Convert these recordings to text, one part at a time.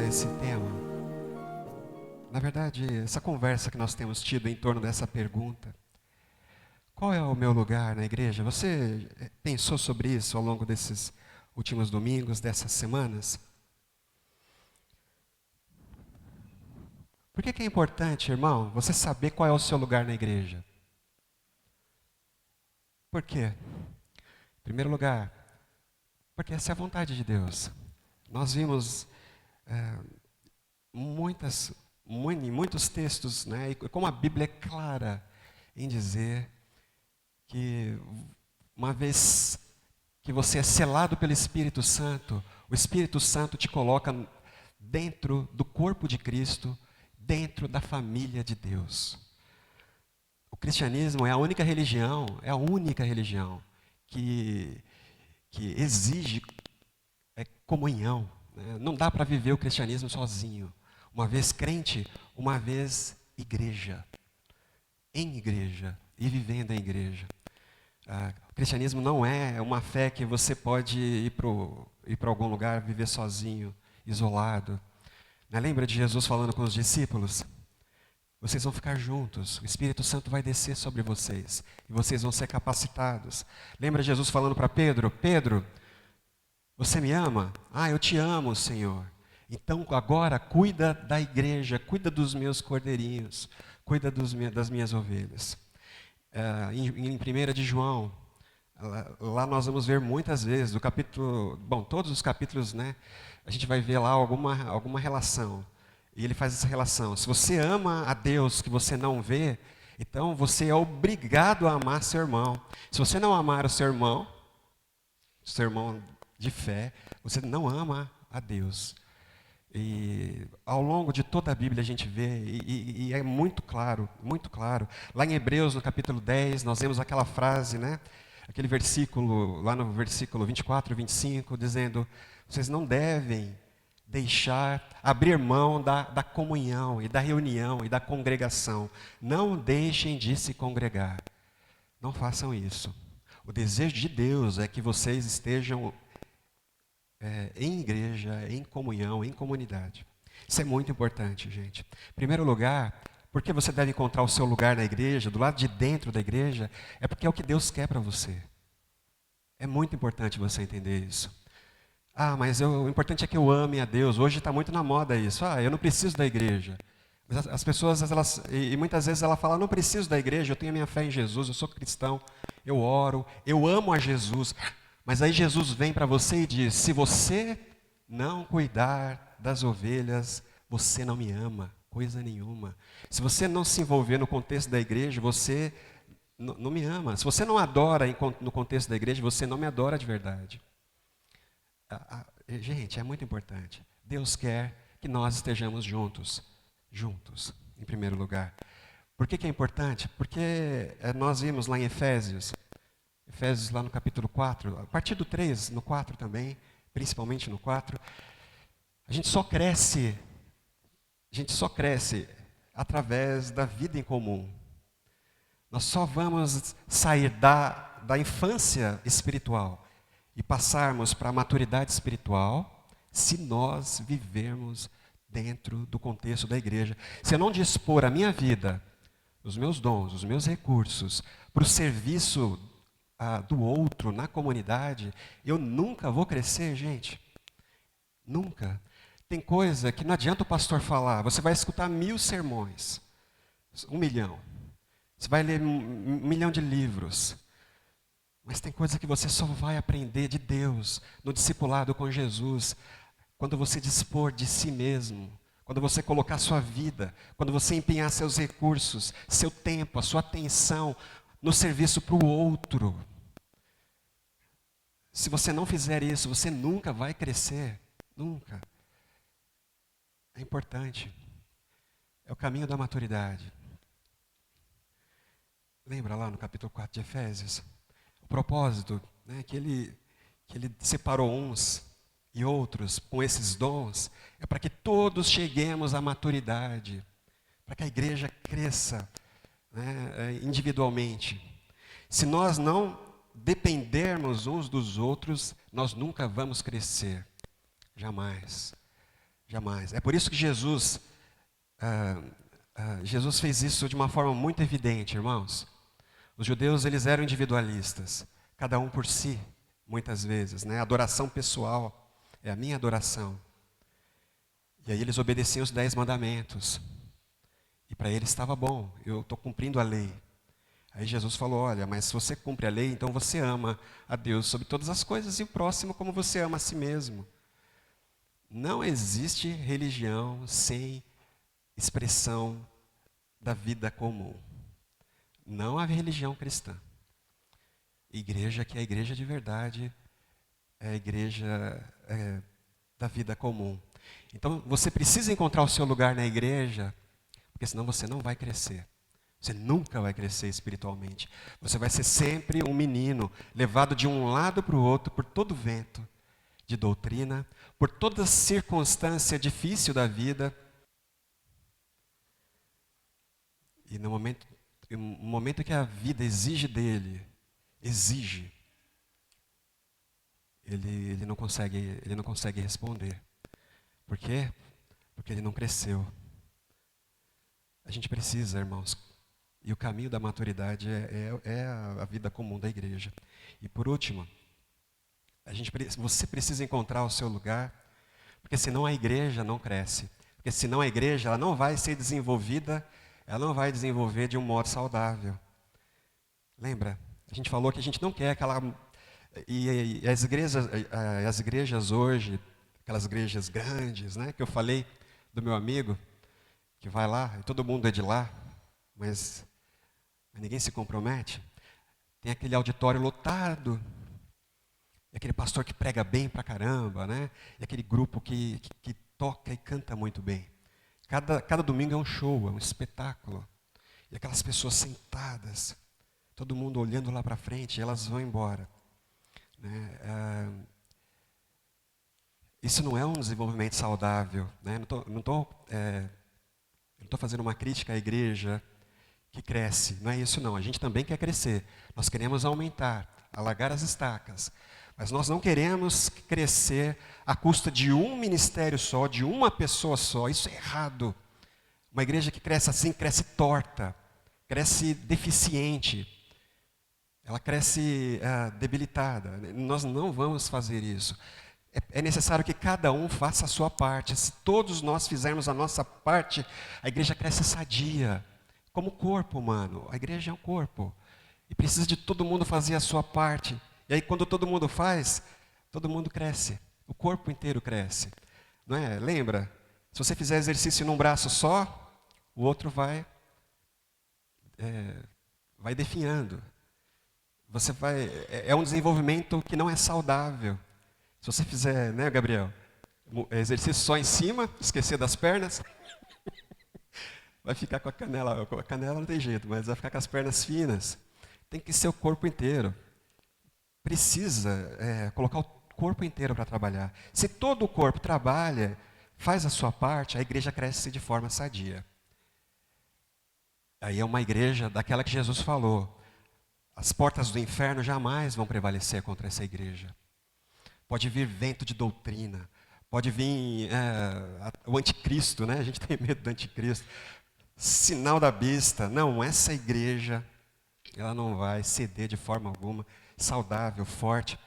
esse tema, na verdade, essa conversa que nós temos tido em torno dessa pergunta, qual é o meu lugar na igreja? Você pensou sobre isso ao longo desses últimos domingos, dessas semanas? Por que é importante, irmão, você saber qual é o seu lugar na igreja? Por quê? Em primeiro lugar, porque essa é a vontade de Deus. Nós vimos muitos textos, né, e como a Bíblia é clara em dizer que uma vez que você é selado pelo Espírito Santo, o Espírito Santo te coloca dentro do corpo de Cristo, dentro da família de Deus. O cristianismo é a única religião que exige comunhão. Né? Não dá para viver o cristianismo sozinho. Uma vez crente, uma vez igreja. Em igreja e vivendo em igreja. O cristianismo não é uma fé que você pode ir para algum lugar, viver sozinho, isolado. Né? Lembra de Jesus falando com os discípulos? Vocês vão ficar juntos, o Espírito Santo vai descer sobre vocês, e vocês vão ser capacitados. Lembra Jesus falando para Pedro? Pedro, você me ama? Ah, eu te amo, Senhor. Então agora cuida da igreja, cuida dos meus cordeirinhos, cuida das minhas ovelhas. Em 1 de João, lá nós vamos ver muitas vezes, todos os capítulos, né, a gente vai ver lá alguma relação. E ele faz essa relação. Se você ama a Deus que você não vê, então você é obrigado a amar seu irmão. Se você não amar o seu irmão de fé, você não ama a Deus. E ao longo de toda a Bíblia a gente vê, e é muito claro, muito claro. Lá em Hebreus, no capítulo 10, nós vemos aquela frase, né? Aquele versículo, lá no versículo 24 e 25, dizendo: vocês não devem abrir mão da comunhão e da reunião e da congregação. Não deixem de se congregar. Não façam isso. O desejo de Deus é que vocês estejam em igreja, em comunhão, em comunidade. Isso é muito importante, gente. Em primeiro lugar, porque você deve encontrar o seu lugar na igreja, do lado de dentro da igreja, é porque é o que Deus quer para você. É muito importante você entender isso. Ah, mas o importante é que eu ame a Deus. Hoje está muito na moda isso. Ah, eu não preciso da igreja. As pessoas, e muitas vezes ela fala, não preciso da igreja, eu tenho a minha fé em Jesus, eu sou cristão, eu oro, eu amo a Jesus. Mas aí Jesus vem para você e diz, se você não cuidar das ovelhas, você não me ama, coisa nenhuma. Se você não se envolver no contexto da igreja, você não me ama. Se você não adora no contexto da igreja, você não me adora de verdade. Gente, é muito importante. Deus quer que nós estejamos juntos, em primeiro lugar. Por que é importante? Porque nós vimos lá em Efésios lá no capítulo 4, a partir do 3, no 4 também, principalmente no 4, a gente só cresce através da vida em comum. Nós só vamos sair da infância espiritual e passarmos para a maturidade espiritual se nós vivermos dentro do contexto da igreja. Se eu não dispor a minha vida, os meus dons, os meus recursos, para o serviço do outro na comunidade, eu nunca vou crescer, gente. Nunca. Tem coisa que não adianta o pastor falar. Você vai escutar 1000 sermões, 1 milhão. Você vai ler 1 milhão de livros. Mas tem coisa que você só vai aprender de Deus, no discipulado com Jesus, quando você dispor de si mesmo, quando você colocar sua vida, quando você empenhar seus recursos, seu tempo, a sua atenção no serviço para o outro. Se você não fizer isso, você nunca vai crescer. Nunca. É importante. É o caminho da maturidade. Lembra lá no capítulo 4 de Efésios? O propósito, né, que ele separou uns e outros com esses dons, é para que todos cheguemos à maturidade, para que a igreja cresça, né, individualmente. Se nós não dependermos uns dos outros, nós nunca vamos crescer. Jamais. Jamais. É por isso que Jesus fez isso de uma forma muito evidente, irmãos. Os judeus, eles eram individualistas, cada um por si, muitas vezes, né? Adoração pessoal é a minha adoração. E aí eles obedeciam os 10 mandamentos. E para eles estava bom, eu estou cumprindo a lei. Aí Jesus falou, olha, mas se você cumpre a lei, então você ama a Deus sobre todas as coisas e o próximo como você ama a si mesmo. Não existe religião sem expressão da vida comum. Não a religião cristã. Igreja que é a igreja de verdade, é a igreja da vida comum. Então você precisa encontrar o seu lugar na igreja, porque senão você não vai crescer. Você nunca vai crescer espiritualmente. Você vai ser sempre um menino, levado de um lado para o outro por todo vento de doutrina, por toda circunstância difícil da vida. E no momento que a vida exige dele, ele não consegue responder. Por quê? Porque ele não cresceu. A gente precisa, irmãos. E o caminho da maturidade é a vida comum da igreja. E por último, você precisa encontrar o seu lugar, porque senão a igreja não cresce. Porque senão a igreja ela não vai ser desenvolvida, ela não vai desenvolver de um modo saudável. Lembra? A gente falou que a gente não quer aquela... E as igrejas hoje, aquelas igrejas grandes, né, que eu falei do meu amigo, que vai lá, e todo mundo é de lá, mas ninguém se compromete. Tem aquele auditório lotado, e aquele pastor que prega bem pra caramba, né? E aquele grupo que toca e canta muito bem. Cada domingo é um show, é um espetáculo. E aquelas pessoas sentadas, todo mundo olhando lá para frente, e elas vão embora. Né? Isso não é um desenvolvimento saudável. Né? Não estou fazendo uma crítica à igreja que cresce. Não é isso não. A gente também quer crescer. Nós queremos aumentar, alargar as estacas. Mas nós não queremos crescer à custa de um ministério só, de uma pessoa só. Isso é errado. Uma igreja que cresce assim, cresce torta, cresce deficiente. Ela cresce debilitada. Nós não vamos fazer isso. É necessário que cada um faça a sua parte. Se todos nós fizermos a nossa parte, a igreja cresce sadia. Como corpo humano. A igreja é um corpo. E precisa de todo mundo fazer a sua parte. E aí quando todo mundo faz, todo mundo cresce. O corpo inteiro cresce. Não é? Lembra? Se você fizer exercício num braço só, o outro vai definhando. É um desenvolvimento que não é saudável. Se você fizer, né, Gabriel, exercício só em cima, esquecer das pernas, vai ficar com a canela. Com a canela não tem jeito, mas vai ficar com as pernas finas. Tem que ser o corpo inteiro. Precisa colocar o corpo inteiro para trabalhar. Se todo o corpo trabalha, faz a sua parte, a igreja cresce de forma sadia. Aí é uma igreja daquela que Jesus falou. As portas do inferno jamais vão prevalecer contra essa igreja. Pode vir vento de doutrina, pode vir o anticristo, né? A gente tem medo do anticristo. Sinal da besta. Não, essa igreja, ela não vai ceder de forma alguma, saudável, forte.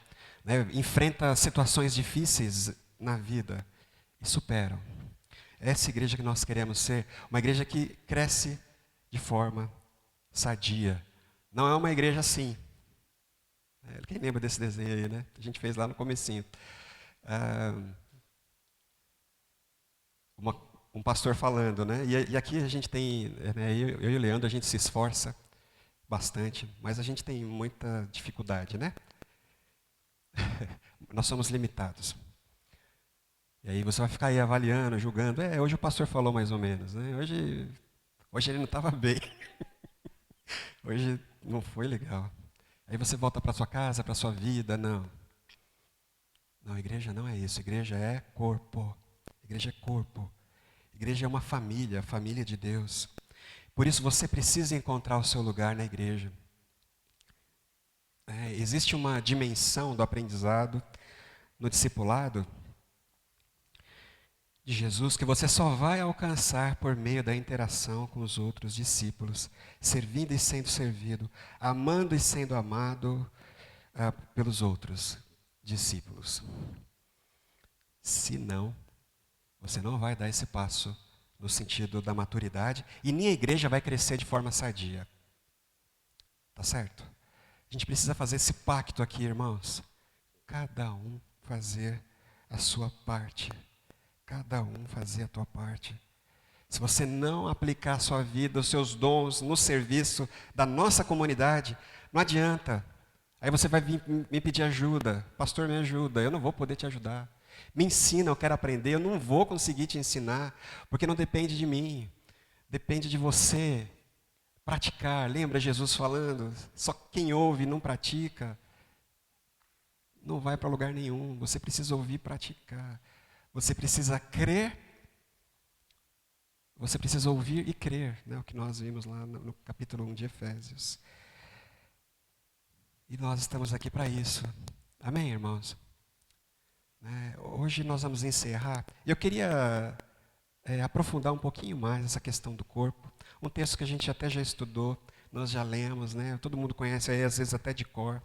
Né? Enfrenta situações difíceis na vida e superam. Essa igreja que nós queremos ser, uma igreja que cresce de forma sadia. Não é uma igreja assim. Quem lembra desse desenho aí, né? A gente fez lá no comecinho. Um pastor falando, né? E aqui a gente tem, né, eu e o Leandro, a gente se esforça bastante, mas a gente tem muita dificuldade, né? Nós somos limitados. E aí você vai ficar aí avaliando, julgando. Hoje o pastor falou mais ou menos, né? Hoje ele não estava bem. Hoje não foi legal. Aí você volta para sua casa, para sua vida, não. Não, igreja não é isso. Igreja é corpo. Igreja é corpo. Igreja é uma família, a família de Deus. Por isso você precisa encontrar o seu lugar na igreja. Existe uma dimensão do aprendizado no discipulado de Jesus que você só vai alcançar por meio da interação com os outros discípulos, servindo e sendo servido, amando e sendo amado pelos outros discípulos. Se não, você não vai dar esse passo no sentido da maturidade e nem a igreja vai crescer de forma sadia. Tá certo? A gente precisa fazer esse pacto aqui, irmãos. Cada um fazer a sua parte. Cada um fazer a tua parte. Se você não aplicar a sua vida, os seus dons no serviço da nossa comunidade, não adianta. Aí você vai vir me pedir ajuda. Pastor, me ajuda. Eu não vou poder te ajudar. Me ensina, eu quero aprender. Eu não vou conseguir te ensinar, porque não depende de mim. Depende de você praticar. Lembra Jesus falando? Só quem ouve e não pratica não vai para lugar nenhum. Você precisa ouvir e praticar. Você precisa crer. Você precisa ouvir e crer, né? O que nós vimos lá no capítulo 1 de Efésios. E nós estamos aqui para isso. Amém, irmãos? Hoje nós vamos encerrar. Eu queria aprofundar um pouquinho mais essa questão do corpo. Um texto que a gente até já estudou, nós já lemos, né? Todo mundo conhece aí, às vezes até de cor.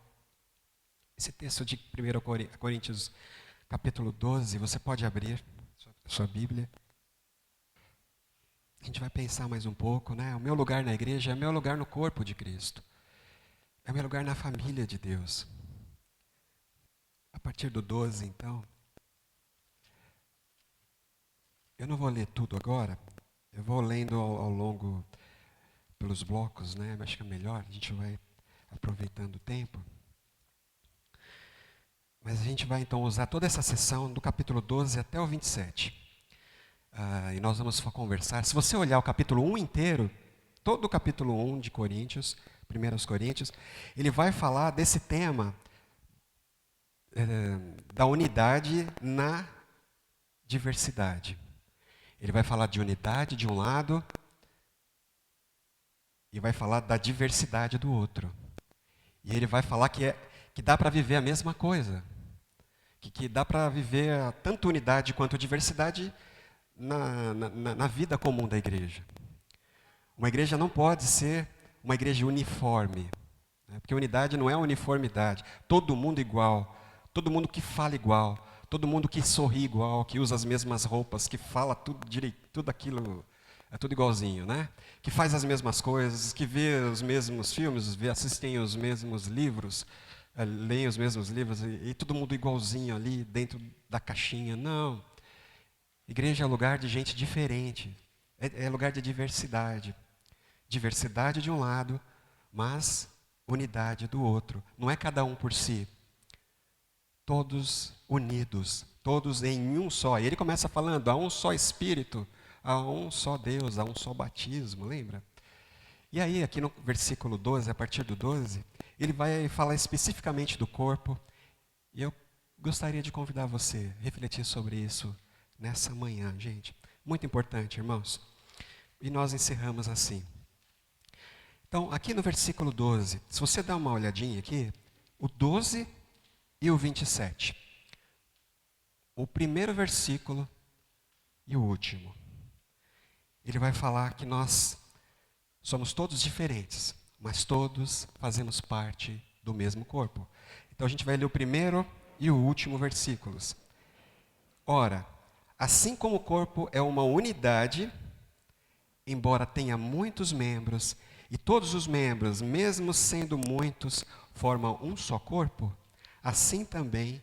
Esse texto de 1 Coríntios, capítulo 12, você pode abrir sua Bíblia. A gente vai pensar mais um pouco, né? O meu lugar na igreja é o meu lugar no corpo de Cristo. É o meu lugar na família de Deus. A partir do 12, então. Eu não vou ler tudo agora. Eu vou lendo ao longo, pelos blocos, né? Acho que é melhor, a gente vai aproveitando o tempo. Mas a gente vai então usar toda essa sessão do capítulo 12 até o 27. E nós vamos conversar. Se você olhar o capítulo 1 inteiro, todo o capítulo 1 de Coríntios, 1 Coríntios, ele vai falar desse tema da unidade na diversidade. Ele vai falar de unidade de um lado e vai falar da diversidade do outro. E ele vai falar que dá para viver a mesma coisa. Que dá para viver tanto unidade quanto diversidade na vida comum da igreja. Uma igreja não pode ser uma igreja uniforme, né? Porque unidade não é uniformidade. Todo mundo igual, todo mundo que fala igual, todo mundo que sorri igual, que usa as mesmas roupas, que fala tudo direito, tudo aquilo, é tudo igualzinho, né? Que faz as mesmas coisas, que vê os mesmos filmes, assistem os mesmos livros, leem os mesmos livros, e todo mundo igualzinho ali dentro da caixinha. Não. Igreja é lugar de gente diferente, é lugar de diversidade. Diversidade de um lado, mas unidade do outro. Não é cada um por si. Todos unidos, todos em um só. E ele começa falando, há um só Espírito, há um só Deus, há um só batismo, lembra? E aí, aqui no versículo 12, a partir do 12, ele vai falar especificamente do corpo. E eu gostaria de convidar você a refletir sobre isso nessa manhã, gente. Muito importante, irmãos. E nós encerramos assim. Então, aqui no versículo 12, se você dá uma olhadinha aqui, o 12 e o 27. O primeiro versículo e o último. Ele vai falar que nós somos todos diferentes, mas todos fazemos parte do mesmo corpo. Então a gente vai ler o primeiro e o último versículos. Ora, assim como o corpo é uma unidade, embora tenha muitos membros, e todos os membros, mesmo sendo muitos, formam um só corpo, assim também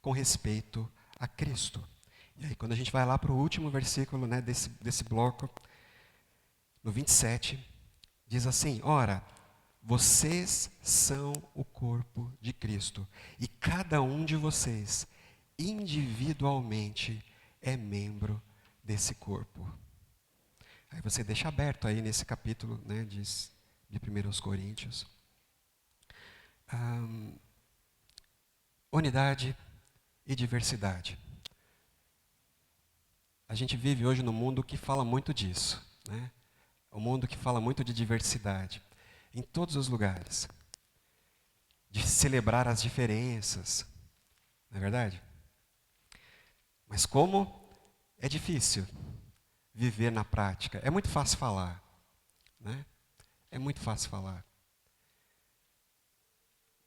com respeito a Cristo. E aí, quando a gente vai lá para o último versículo, né, desse bloco, no 27, diz assim: ora, vocês são o corpo de Cristo, e cada um de vocês, individualmente, é membro desse corpo. Aí você deixa aberto aí nesse capítulo, né, de 1 Coríntios. Unidade e diversidade. A gente vive hoje num mundo que fala muito disso, né? Um mundo que fala muito de diversidade, em todos os lugares. De celebrar as diferenças, não é verdade? Mas como É difícil viver na prática. É muito fácil falar, né? É muito fácil falar.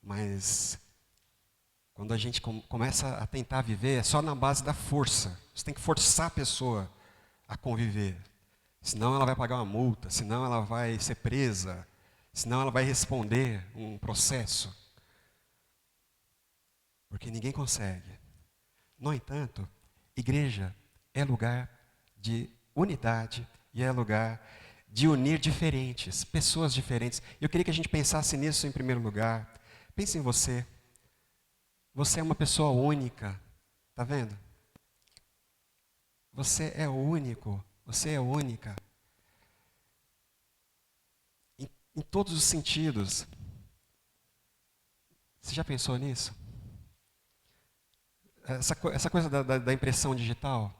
Mas quando a gente começa a tentar viver, é só na base da força. Você tem que forçar a pessoa a conviver. Senão ela vai pagar uma multa, senão ela vai ser presa, senão ela vai responder um processo. Porque ninguém consegue. No entanto, igreja é lugar de unidade e é lugar de unir diferentes, pessoas diferentes. Eu queria que a gente pensasse nisso em primeiro lugar. Pense em você. Você é uma pessoa única, tá vendo? Você é único, você é única. Em todos os sentidos. Você já pensou nisso? Essa coisa da impressão digital.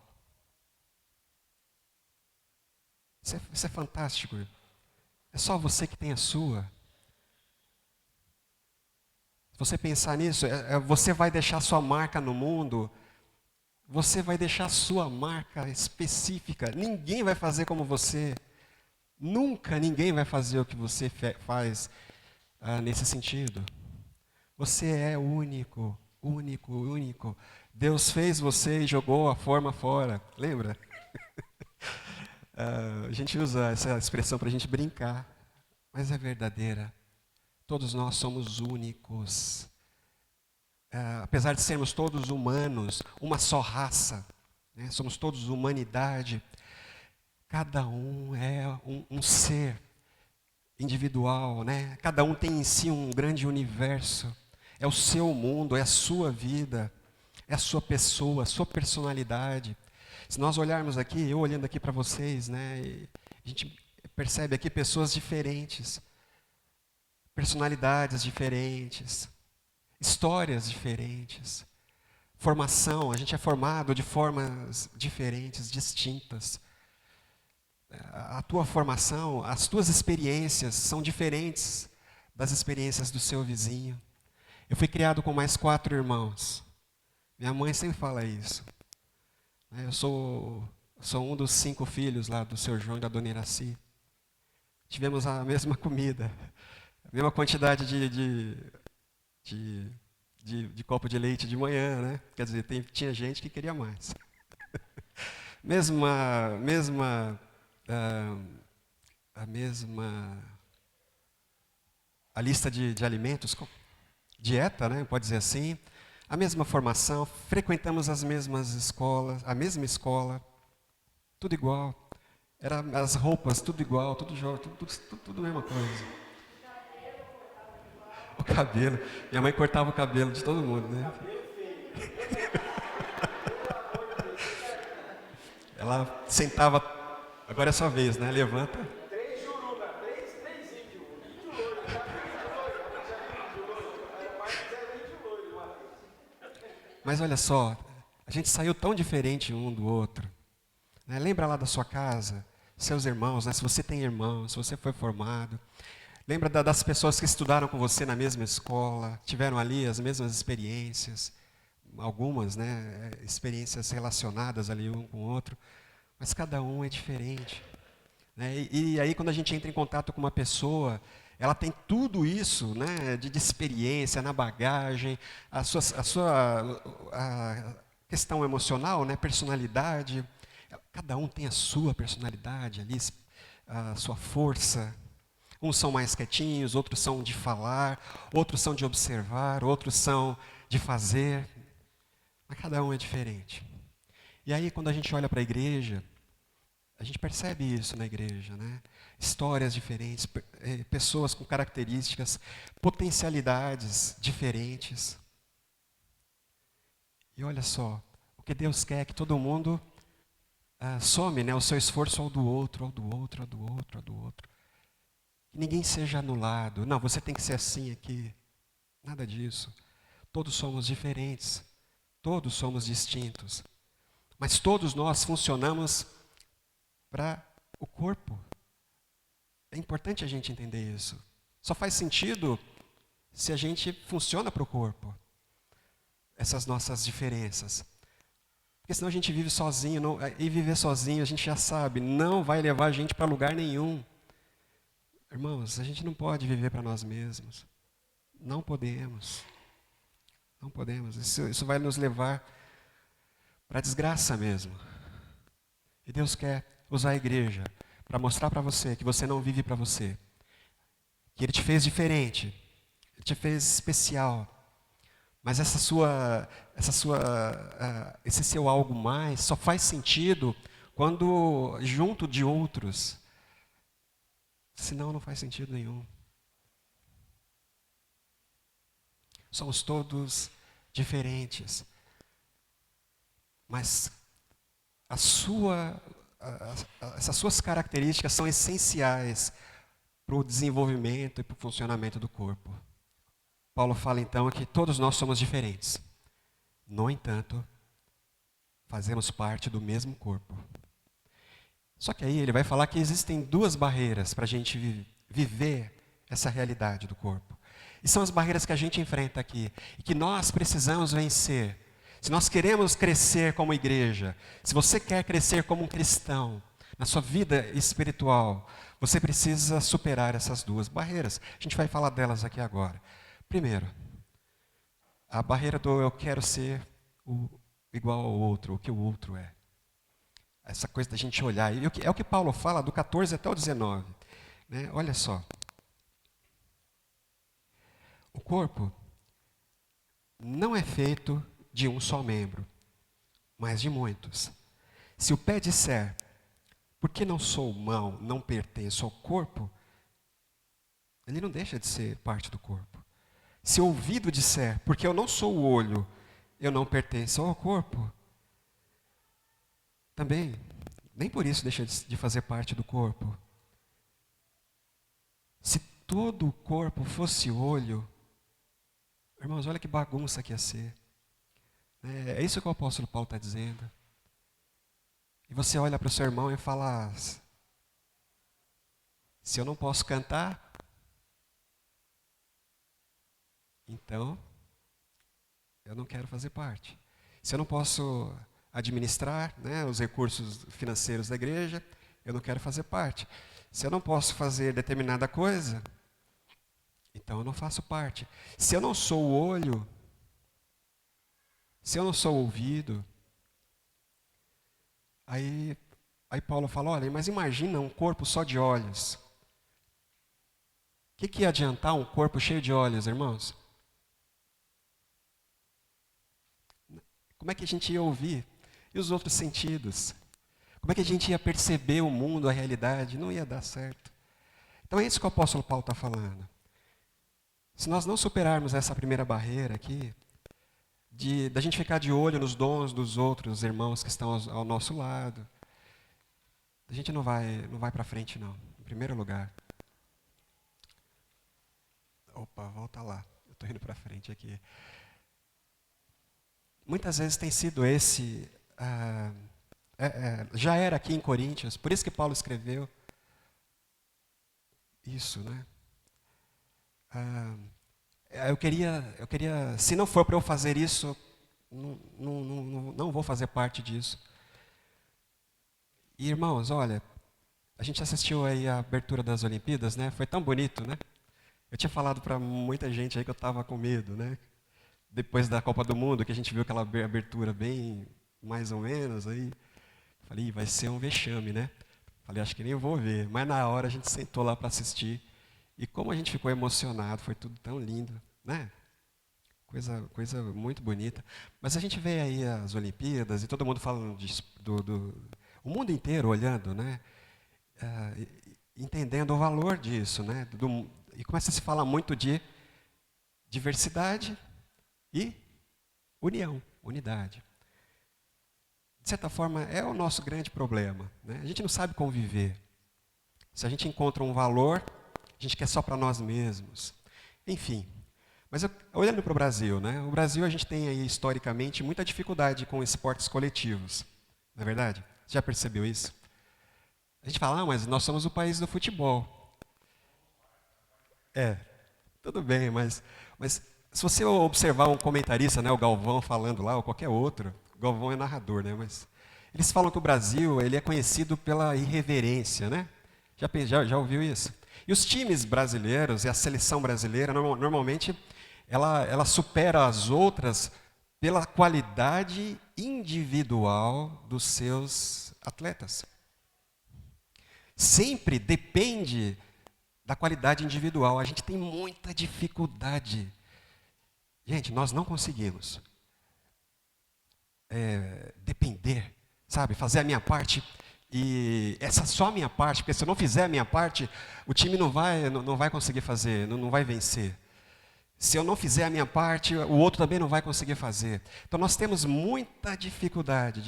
Isso é fantástico. É só você que tem a sua. Se você pensar nisso, você vai deixar sua marca no mundo. Você vai deixar sua marca específica. Ninguém vai fazer como você. Nunca ninguém vai fazer o que você faz nesse sentido. Você é único, único, único. Deus fez você e jogou a forma fora. Lembra? A gente usa essa expressão para a gente brincar, mas é verdadeira. Todos nós somos únicos. Apesar de sermos todos humanos, uma só raça, né? Somos todos humanidade. Cada um é um ser individual, né? Cada um tem em si um grande universo. É o seu mundo, é a sua vida, é a sua pessoa, a sua personalidade. Se nós olharmos aqui, eu olhando aqui para vocês, né, a gente percebe aqui pessoas diferentes, personalidades diferentes, histórias diferentes, formação, a gente é formado de formas diferentes, distintas. A tua formação, as tuas experiências são diferentes das experiências do seu vizinho. Eu fui criado com mais 4 irmãos. Minha mãe sempre fala isso. Eu sou um dos 5 filhos lá do seu João e da dona Iraci. Tivemos a mesma comida, a mesma quantidade de copo de leite de manhã, né? Quer dizer, tinha gente que queria mais. A lista de alimentos, dieta, né? Pode dizer assim. A mesma formação, frequentamos as mesmas escolas, a mesma escola, tudo igual. As roupas, tudo igual, tudo a mesma coisa. O cabelo. Minha mãe cortava o cabelo de todo mundo, né? Ela sentava, agora é sua vez, né? Levanta. Mas olha só, a gente saiu tão diferente um do outro. Né? Lembra lá da sua casa, seus irmãos, né? Se você tem irmãos, se você foi formado. Lembra das pessoas que estudaram com você na mesma escola, tiveram ali as mesmas experiências, algumas, né? Experiências relacionadas ali um com o outro, mas cada um é diferente. Né? E aí quando a gente entra em contato com uma pessoa, ela tem tudo isso, né, de experiência, na bagagem, a questão emocional, né, personalidade. Cada um tem a sua personalidade ali, a sua força. Uns são mais quietinhos, outros são de falar, outros são de observar, outros são de fazer. Mas cada um é diferente. E aí quando a gente olha para a igreja, a gente percebe isso na igreja, né? Histórias diferentes, pessoas com características, potencialidades diferentes. E olha só, o que Deus quer é que todo mundo some, né, o seu esforço ao do outro, ao do outro, ao do outro, ao do outro. Que ninguém seja anulado. Não, você tem que ser assim aqui. Nada disso. Todos somos diferentes. Todos somos distintos. Mas todos nós funcionamos para o corpo. É importante a gente entender isso. Só faz sentido se a gente funciona para o corpo. Essas nossas diferenças. Porque senão a gente vive sozinho, e viver sozinho, a gente já sabe, não vai levar a gente para lugar nenhum. Irmãos, a gente não pode viver para nós mesmos. Não podemos. Não podemos. Isso vai nos levar para a desgraça mesmo. E Deus quer usar a igreja para mostrar para você que você não vive para você. Que Ele te fez diferente. Ele te fez especial. Mas esse seu algo mais só faz sentido quando junto de outros. Senão não faz sentido nenhum. Somos todos diferentes. Mas essas suas características são essenciais para o desenvolvimento e para o funcionamento do corpo. Paulo fala então que todos nós somos diferentes. No entanto, fazemos parte do mesmo corpo. Só que aí ele vai falar que existem duas barreiras para a gente viver essa realidade do corpo. E são as barreiras que a gente enfrenta aqui e que nós precisamos vencer. Se nós queremos crescer como igreja, se você quer crescer como um cristão, na sua vida espiritual, você precisa superar essas duas barreiras. A gente vai falar delas aqui agora. Primeiro, a barreira do eu quero ser igual ao outro, o que o outro é. Essa coisa da gente olhar. E é o que Paulo fala do 14 até o 19. Né? Olha só. O corpo não é feito de um só membro, mas de muitos. Se o pé disser, porque não sou mão, não pertenço ao corpo, ele não deixa de ser parte do corpo. Se o ouvido disser, porque eu não sou o olho, eu não pertenço ao corpo, também, nem por isso deixa de fazer parte do corpo. Se todo o corpo fosse olho, irmãos, olha que bagunça que ia ser. É isso que o apóstolo Paulo está dizendo. E você olha para o seu irmão e fala, se eu não posso cantar, então eu não quero fazer parte. Se eu não posso administrar, né, os recursos financeiros da igreja, eu não quero fazer parte. Se eu não posso fazer determinada coisa, então eu não faço parte. Se eu não sou o olho, se eu não sou o ouvido, aí Paulo fala, olha, mas imagina um corpo só de olhos. O que ia adiantar um corpo cheio de olhos, irmãos? Como é que a gente ia ouvir? E os outros sentidos? Como é que a gente ia perceber o mundo, a realidade? Não ia dar certo. Então é isso que o apóstolo Paulo está falando. Se nós não superarmos essa primeira barreira aqui, da gente ficar de olho nos dons dos outros irmãos que estão ao nosso lado, a gente não vai para frente não, em primeiro lugar. Opa, volta lá, eu estou indo para frente aqui. Muitas vezes tem sido esse, já era aqui em Coríntios, por isso que Paulo escreveu isso, né? Eu queria, se não for para eu fazer isso, não vou fazer parte disso. E irmãos, olha, a gente assistiu aí a abertura das Olimpíadas, né? Foi tão bonito, né? Eu tinha falado para muita gente aí que eu estava com medo, né? Depois da Copa do Mundo, que a gente viu aquela abertura bem, mais ou menos, aí falei, vai ser um vexame, né? Falei, acho que nem vou ver. Mas na hora a gente sentou lá para assistir. E como a gente ficou emocionado, foi tudo tão lindo, né? Coisa muito bonita. Mas a gente vê aí as Olimpíadas e todo mundo falando o mundo inteiro olhando, né? Entendendo o valor disso, né? E começa a se falar muito de diversidade e união, unidade. De certa forma, é o nosso grande problema, né? A gente não sabe conviver. Se a gente encontra um valor, a gente quer só para nós mesmos. Enfim, mas olhando para o Brasil, né? O Brasil a gente tem aí historicamente muita dificuldade com esportes coletivos, não é verdade? Você já percebeu isso? A gente fala, mas nós somos o país do futebol. Tudo bem, mas se você observar um comentarista, né, o Galvão falando lá, ou qualquer outro, Galvão é narrador, né? Mas eles falam que o Brasil ele é conhecido pela irreverência, né? Já ouviu isso? E os times brasileiros e a seleção brasileira, normalmente, ela supera as outras pela qualidade individual dos seus atletas. Sempre depende da qualidade individual. A gente tem muita dificuldade. Gente, nós não conseguimos depender, sabe? Fazer a minha parte e essa é só a minha parte, porque se eu não fizer a minha parte, o time não vai conseguir fazer, não vai vencer. Se eu não fizer a minha parte, o outro também não vai conseguir fazer. Então nós temos muita dificuldade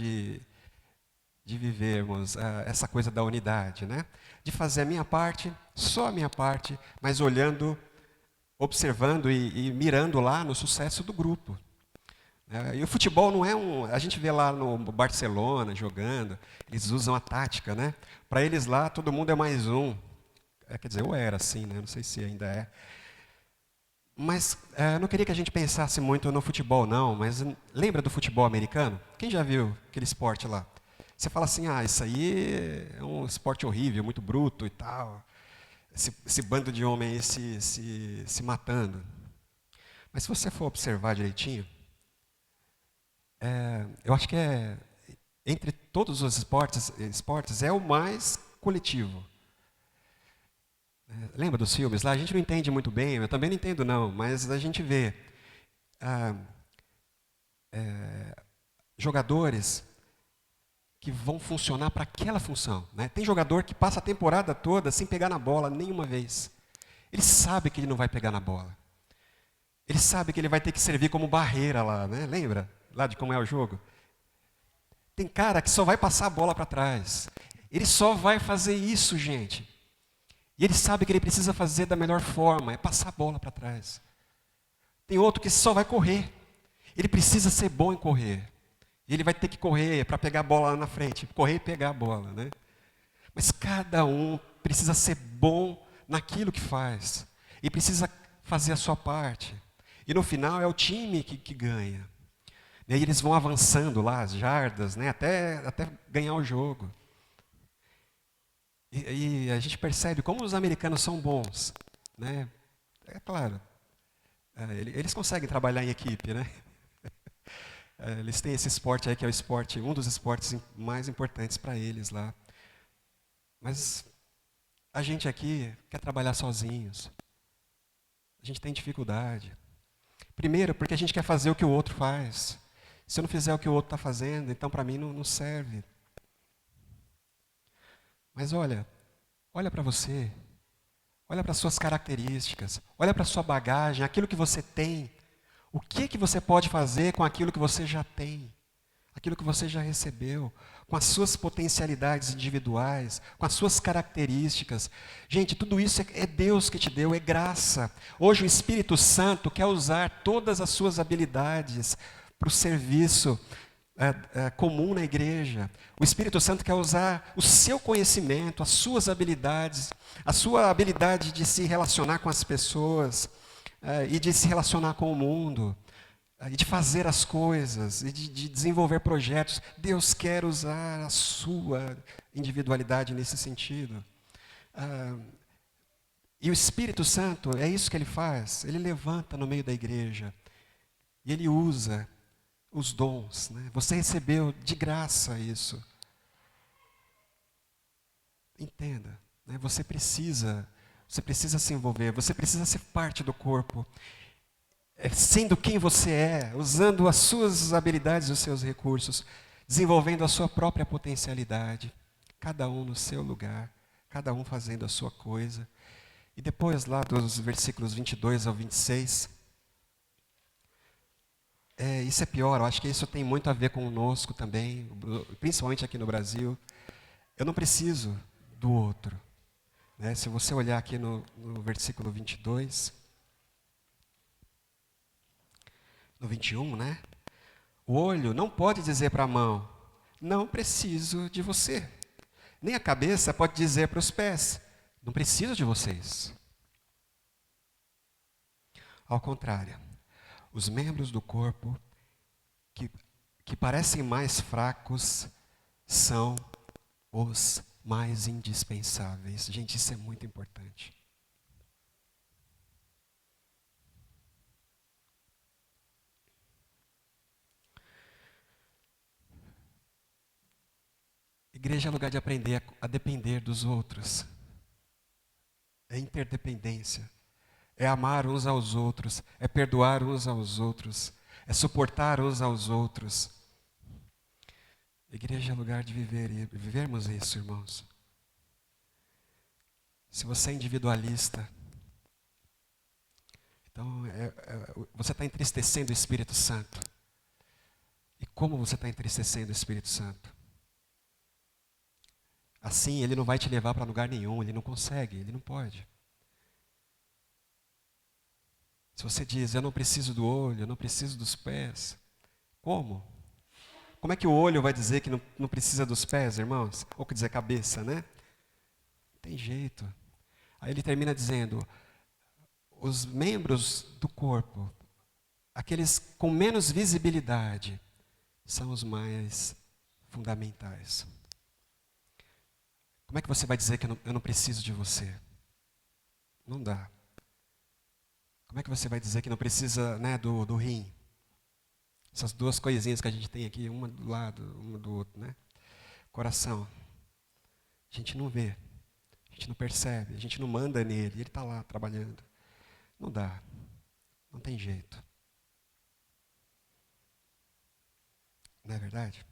de vivermos essa coisa da unidade, né? De fazer a minha parte, só a minha parte, mas olhando, observando e mirando lá no sucesso do grupo. E o futebol não é a gente vê lá no Barcelona jogando, eles usam a tática, né? Para eles lá, todo mundo é mais um. Quer dizer, eu era assim, né? Não sei se ainda é. Mas eu não queria que a gente pensasse muito no futebol, não, mas lembra do futebol americano? Quem já viu aquele esporte lá? Você fala assim, isso aí é um esporte horrível, muito bruto e tal. Esse bando de homens aí se matando. Mas se você for observar direitinho, eu acho que entre todos os esportes é o mais coletivo. Lembra dos filmes lá? A gente não entende muito bem, eu também não entendo não, mas a gente vê jogadores que vão funcionar para aquela função. Né? Tem jogador que passa a temporada toda sem pegar na bola nenhuma vez. Ele sabe que ele não vai pegar na bola. Ele sabe que ele vai ter que servir como barreira lá, né? Lembra? Lá de como é o jogo? Tem cara que só vai passar a bola para trás. Ele só vai fazer isso, gente. E ele sabe que ele precisa fazer da melhor forma, é passar a bola para trás. Tem outro que só vai correr. Ele precisa ser bom em correr. E ele vai ter que correr para pegar a bola lá na frente, correr e pegar a bola, né? Mas cada um precisa ser bom naquilo que faz. E precisa fazer a sua parte. E no final é o time que ganha. E aí eles vão avançando lá, as jardas, né, até ganhar o jogo. E a gente percebe como os americanos são bons. Né? É claro, eles conseguem trabalhar em equipe, né? Eles têm esse esporte aí que é um dos esportes mais importantes para eles lá. Mas a gente aqui quer trabalhar sozinhos. A gente tem dificuldade. Primeiro, porque a gente quer fazer o que o outro faz. Se eu não fizer o que o outro está fazendo, então para mim não serve. Mas olha para você. Olha para as suas características. Olha para a sua bagagem, aquilo que você tem. O que você pode fazer com aquilo que você já tem? Aquilo que você já recebeu, com as suas potencialidades individuais, com as suas características. Gente, tudo isso é Deus que te deu, é graça. Hoje o Espírito Santo quer usar todas as suas habilidades para o serviço comum na igreja. O Espírito Santo quer usar o seu conhecimento, as suas habilidades, a sua habilidade de se relacionar com as pessoas e de se relacionar com o mundo. E de fazer as coisas, e de desenvolver projetos. Deus quer usar a sua individualidade nesse sentido. E o Espírito Santo, é isso que ele faz. Ele levanta no meio da igreja. E ele usa os dons. Né? Você recebeu de graça isso. Entenda. Né? Você precisa se envolver. Você precisa ser parte do corpo. Sendo quem você é, usando as suas habilidades e os seus recursos, desenvolvendo a sua própria potencialidade, cada um no seu lugar, cada um fazendo a sua coisa. E depois lá dos versículos 22 ao 26, isso é pior, eu acho que isso tem muito a ver conosco também, principalmente aqui no Brasil. Eu não preciso do outro. Né? Se você olhar aqui no versículo 22... No 21, né? O olho não pode dizer para a mão, não preciso de você. Nem a cabeça pode dizer para os pés, não preciso de vocês. Ao contrário, os membros do corpo que parecem mais fracos são os mais indispensáveis. Gente, isso é muito importante. Igreja é lugar de aprender a depender dos outros. É interdependência. É amar uns aos outros. É perdoar uns aos outros. É suportar uns aos outros. Igreja é lugar de vivermos isso, irmãos. Se você é individualista, então você está entristecendo o Espírito Santo. E como você está entristecendo o Espírito Santo? Assim, ele não vai te levar para lugar nenhum, ele não consegue, ele não pode. Se você diz, eu não preciso do olho, eu não preciso dos pés, como? Como é que o olho vai dizer que não precisa dos pés, irmãos? Ou quer dizer, cabeça, né? Não tem jeito. Aí ele termina dizendo, os membros do corpo, aqueles com menos visibilidade, são os mais fundamentais. Como é que você vai dizer que eu não preciso de você? Não dá. Como é que você vai dizer que não precisa, né, do rim? Essas duas coisinhas que a gente tem aqui, uma do lado, uma do outro, né? Coração. A gente não vê, a gente não percebe, a gente não manda nele, ele está lá trabalhando. Não dá, não tem jeito. Não é verdade?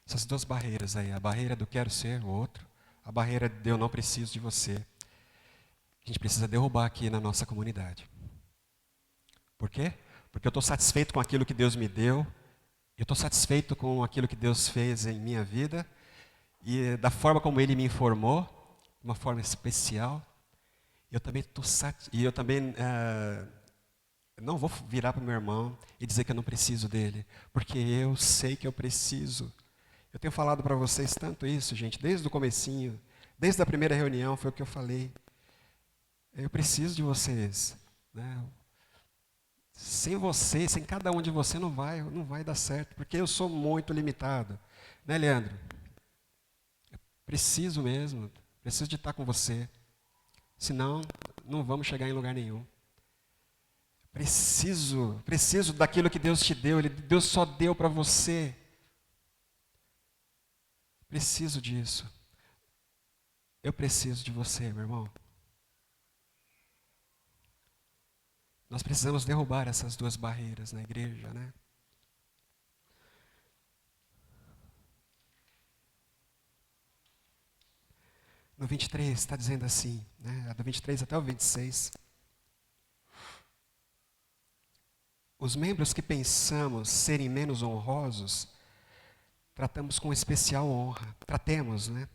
Essas duas barreiras aí, a barreira do quero ser o outro, a barreira de eu não preciso de você. A gente precisa derrubar aqui na nossa comunidade. Por quê? Porque eu estou satisfeito com aquilo que Deus me deu, eu estou satisfeito com aquilo que Deus fez em minha vida, e da forma como Ele me informou, de uma forma especial, eu também estou satisfeito, e eu também não vou virar para o meu irmão e dizer que eu não preciso dele, porque eu sei que eu preciso. Eu tenho falado para vocês tanto isso, gente, desde o comecinho, desde a primeira reunião, foi o que eu falei. Eu preciso de vocês, né? Sem você, sem cada um de vocês não vai dar certo, porque eu sou muito limitado, né, Leandro? Eu preciso mesmo, preciso de estar com você, senão não vamos chegar em lugar nenhum. Preciso daquilo que Deus te deu, Deus só deu para você. Preciso disso. Eu preciso de você, meu irmão. Nós precisamos derrubar essas duas barreiras na igreja, né? No 23 está dizendo assim, né? Do 23 até o 26. Os membros que pensamos serem menos honrosos, tratamos com especial honra. Tratamos, né?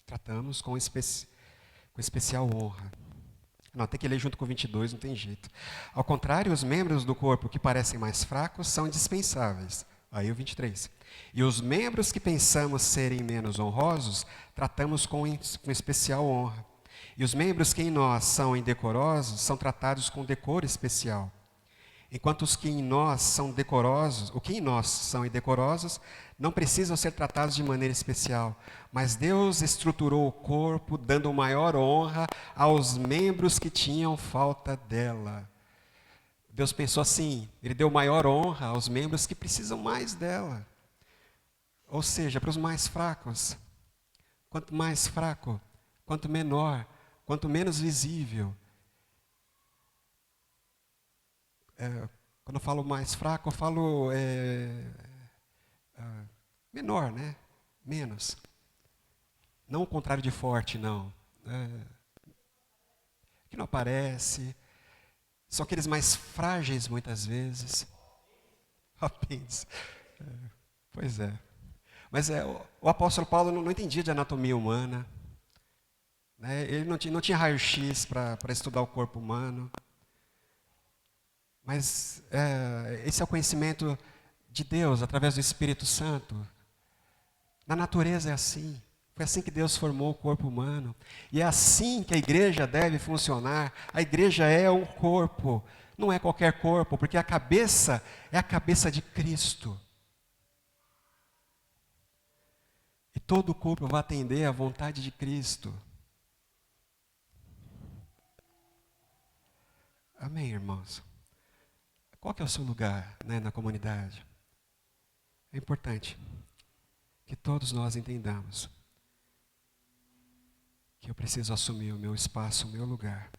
Tratamos com especial honra. Não, tem que ler junto com o 22, não tem jeito. Ao contrário, os membros do corpo que parecem mais fracos são indispensáveis. Aí o 23. E os membros que pensamos serem menos honrosos, tratamos com especial honra. E os membros que em nós são indecorosos, são tratados com decoro especial. Enquanto os que em nós são decorosos, o que em nós são indecorosos, não precisam ser tratados de maneira especial. Mas Deus estruturou o corpo, dando maior honra aos membros que tinham falta dela. Deus pensou assim, Ele deu maior honra aos membros que precisam mais dela. Ou seja, para os mais fracos. Quanto mais fraco, quanto menor, quanto menos visível. Quando eu falo mais fraco, eu falo menor, né? Menos. Não o contrário de forte, não. Que não aparece. São aqueles mais frágeis, muitas vezes. Apêndice. Pois é. Mas o apóstolo Paulo não entendia de anatomia humana. Né? Ele não tinha raio-x para estudar o corpo humano. Mas esse é o conhecimento de Deus, através do Espírito Santo. Na natureza é assim. Foi assim que Deus formou o corpo humano. E é assim que a igreja deve funcionar. A igreja é um corpo. Não é qualquer corpo, porque a cabeça é a cabeça de Cristo. E todo o corpo vai atender à vontade de Cristo. Amém, irmãos? Qual que é o seu lugar, né, na comunidade? É importante que todos nós entendamos que eu preciso assumir o meu espaço, o meu lugar.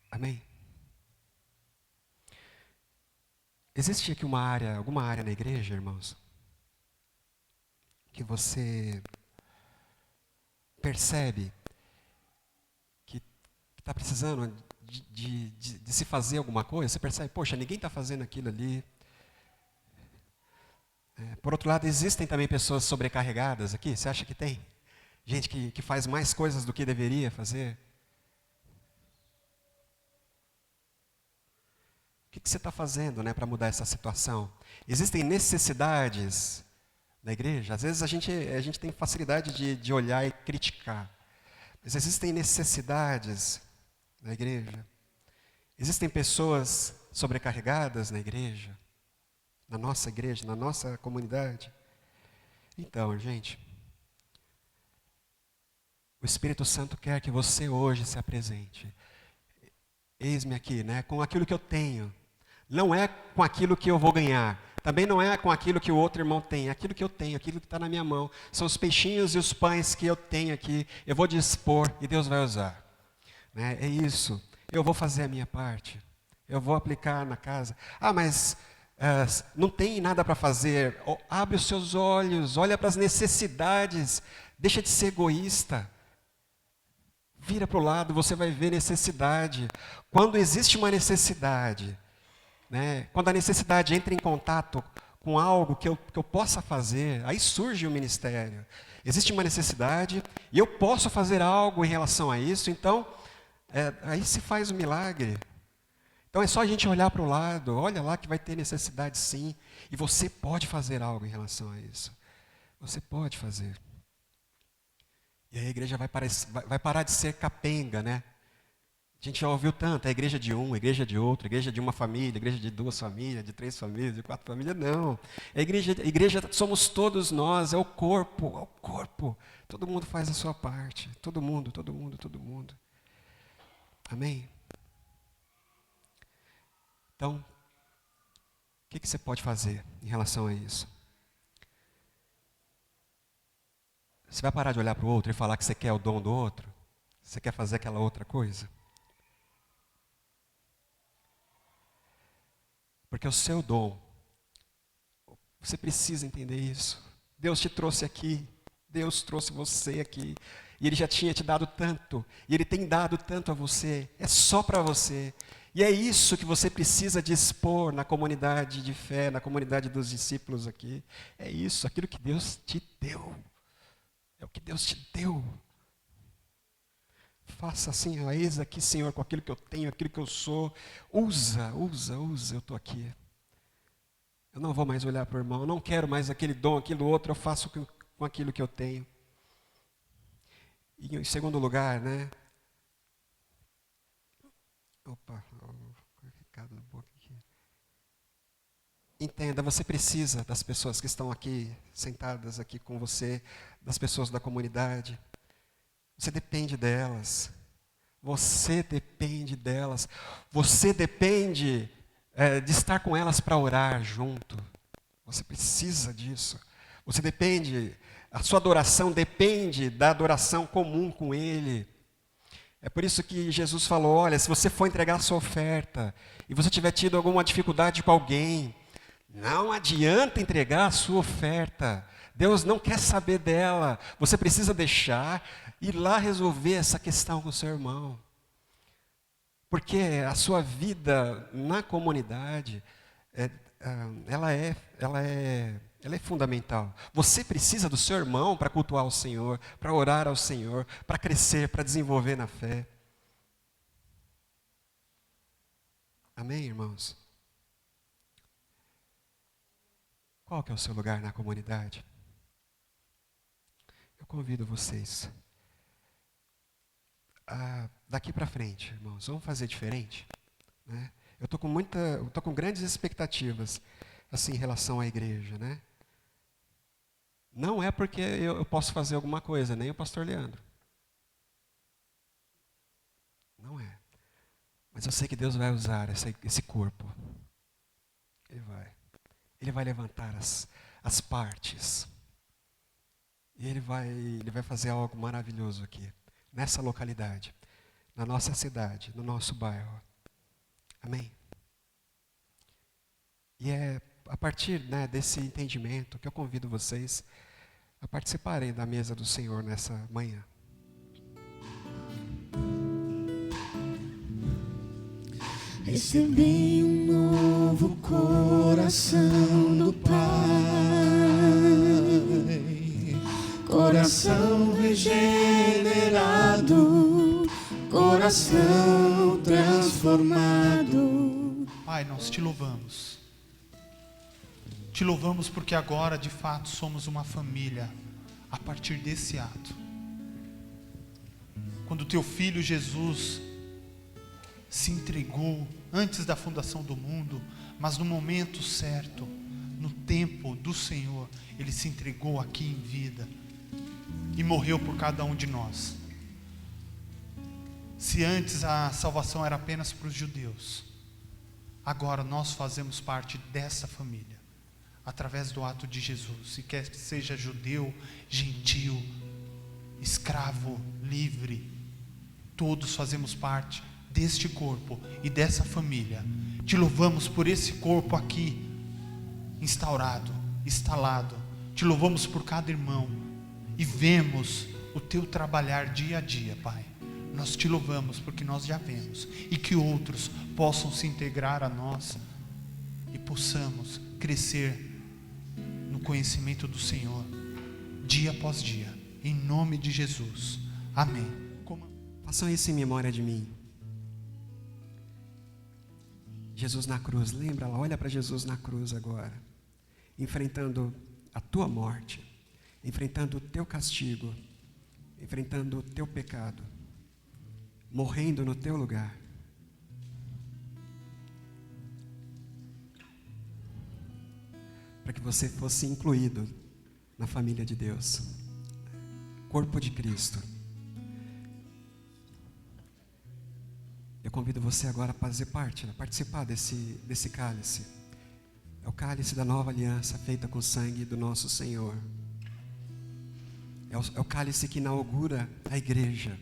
Amém? Existe aqui alguma área na igreja, irmãos, que você percebe que está precisando de se fazer alguma coisa? Você percebe, poxa, ninguém está fazendo aquilo ali. Por outro lado, existem também pessoas sobrecarregadas aqui? Você acha que tem? Gente que faz mais coisas do que deveria fazer? O que você está fazendo, né, para mudar essa situação? Existem necessidades na igreja? Às vezes a gente tem facilidade de olhar e criticar. Mas existem necessidades na igreja? Existem pessoas sobrecarregadas na igreja? Na nossa igreja, na nossa comunidade? Então, gente, o Espírito Santo quer que você hoje se apresente. Eis-me aqui, né, com aquilo que eu tenho. Não é com aquilo que eu vou ganhar. Também não é com aquilo que o outro irmão tem. É aquilo que eu tenho, aquilo que está na minha mão. São os peixinhos e os pães que eu tenho aqui. Eu vou dispor e Deus vai usar. Né? É isso. Eu vou fazer a minha parte. Eu vou aplicar na casa. Ah, mas não tem nada para fazer. Abre os seus olhos, olha para as necessidades. Deixa de ser egoísta. Vira para o lado, você vai ver necessidade. Quando existe uma necessidade, né, quando a necessidade entra em contato com algo que eu possa fazer, aí surge o ministério. Existe uma necessidade e eu posso fazer algo em relação a isso, então aí se faz o milagre. Então é só a gente olhar para o lado, olha lá que vai ter necessidade sim, e você pode fazer algo em relação a isso. Você pode fazer. E aí a igreja vai parar de ser capenga, né? A gente já ouviu tanto, a igreja de um, a igreja de outro, a igreja de uma família, a igreja de 2 famílias, de 3 famílias, de 4 famílias, não. A igreja somos todos nós, é o corpo, é o corpo. Todo mundo faz a sua parte, todo mundo, todo mundo, todo mundo. Amém? Então, o que você pode fazer em relação a isso? Você vai parar de olhar para o outro e falar que você quer o dom do outro? Você quer fazer aquela outra coisa? Porque o seu dom, você precisa entender isso. Deus te trouxe aqui, Deus trouxe você aqui, e Ele já tinha te dado tanto, e Ele tem dado tanto a você, é só para você. E é isso que você precisa dispor na comunidade de fé, na comunidade dos discípulos aqui. É isso, aquilo que Deus te deu. É o que Deus te deu. Faça assim, ó, eis aqui, Senhor, com aquilo que eu tenho, aquilo que eu sou. Usa, eu estou aqui. Eu não vou mais olhar para o irmão, eu não quero mais aquele dom, aquilo outro, eu faço com aquilo que eu tenho. E em segundo lugar, né? Opa, recado do boca aqui. Entenda, você precisa das pessoas que estão aqui, sentadas aqui com você, das pessoas da comunidade. Você depende delas. Você depende delas. Você depende de estar com elas para orar junto. Você precisa disso. Você depende, a sua adoração depende da adoração comum com Ele. É por isso que Jesus falou, olha, se você for entregar a sua oferta e você tiver tido alguma dificuldade com alguém, não adianta entregar a sua oferta. Deus não quer saber dela. Você precisa deixar ir lá resolver essa questão com o seu irmão. Porque a sua vida na comunidade, ela é fundamental. Você precisa do seu irmão para cultuar o Senhor, para orar ao Senhor, para crescer, para desenvolver na fé. Amém, irmãos? Qual que é o seu lugar na comunidade? Eu convido vocês daqui para frente, irmãos, vamos fazer diferente, né? Eu tô com grandes expectativas, assim, em relação à igreja, né? Não é porque eu posso fazer alguma coisa, nem o pastor Leandro. Não é. Mas eu sei que Deus vai usar esse corpo. Ele vai. Ele vai levantar as partes. E ele vai fazer algo maravilhoso aqui, nessa localidade, na nossa cidade, no nosso bairro. Amém? E é a partir, né, desse entendimento que eu convido vocês a participarem da mesa do Senhor nessa manhã. Recebi um novo coração do Pai, coração regenerado, coração transformado. Pai, nós te louvamos. Te louvamos porque agora, de fato, somos uma família a partir desse ato. Quando teu filho Jesus se entregou antes da fundação do mundo, mas no momento certo, no tempo do Senhor, ele se entregou aqui em vida e morreu por cada um de nós. Se antes a salvação era apenas para os judeus, agora nós fazemos parte dessa família, através do ato de Jesus, e quer que seja judeu, gentil, escravo, livre, todos fazemos parte deste corpo e dessa família. Te louvamos por esse corpo aqui, instaurado, instalado. Te louvamos por cada irmão e vemos o teu trabalhar dia a dia, Pai. Nós te louvamos porque nós já vemos, e que outros possam se integrar a nós e possamos crescer no conhecimento do Senhor, dia após dia, em nome de Jesus. Amém. Façam isso em memória de mim. Jesus na cruz, lembra lá, olha para Jesus na cruz agora, enfrentando a tua morte, enfrentando o teu castigo, enfrentando o teu pecado, morrendo no teu lugar. Para que você fosse incluído na família de Deus, corpo de Cristo. Eu convido você agora a fazer parte, a participar desse cálice. É o cálice da nova aliança feita com o sangue do nosso Senhor. É o cálice que inaugura a igreja,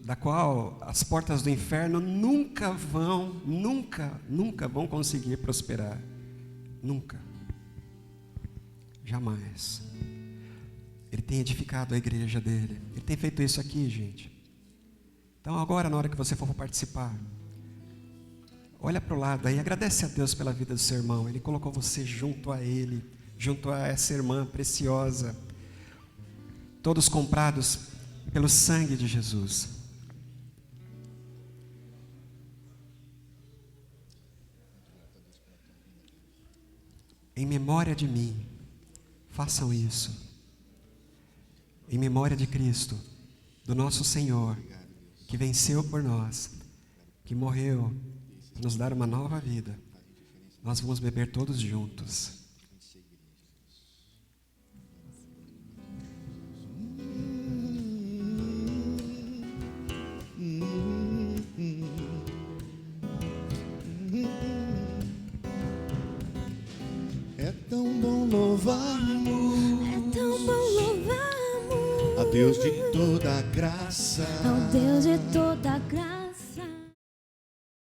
da qual as portas do inferno nunca vão conseguir prosperar. Nunca. Jamais. Ele tem edificado a igreja dele. Ele tem feito isso aqui, gente. Então agora, na hora que você for participar, olha para o lado aí, agradece a Deus pela vida do seu irmão. Ele colocou você junto a ele, junto a essa irmã preciosa, todos comprados pelo sangue de Jesus. Em memória de mim, façam isso. Em memória de Cristo, do nosso Senhor, que venceu por nós, que morreu para nos dar uma nova vida. Nós vamos beber todos juntos. É tão bom louvarmos, a Deus de toda graça, ao Deus de toda graça.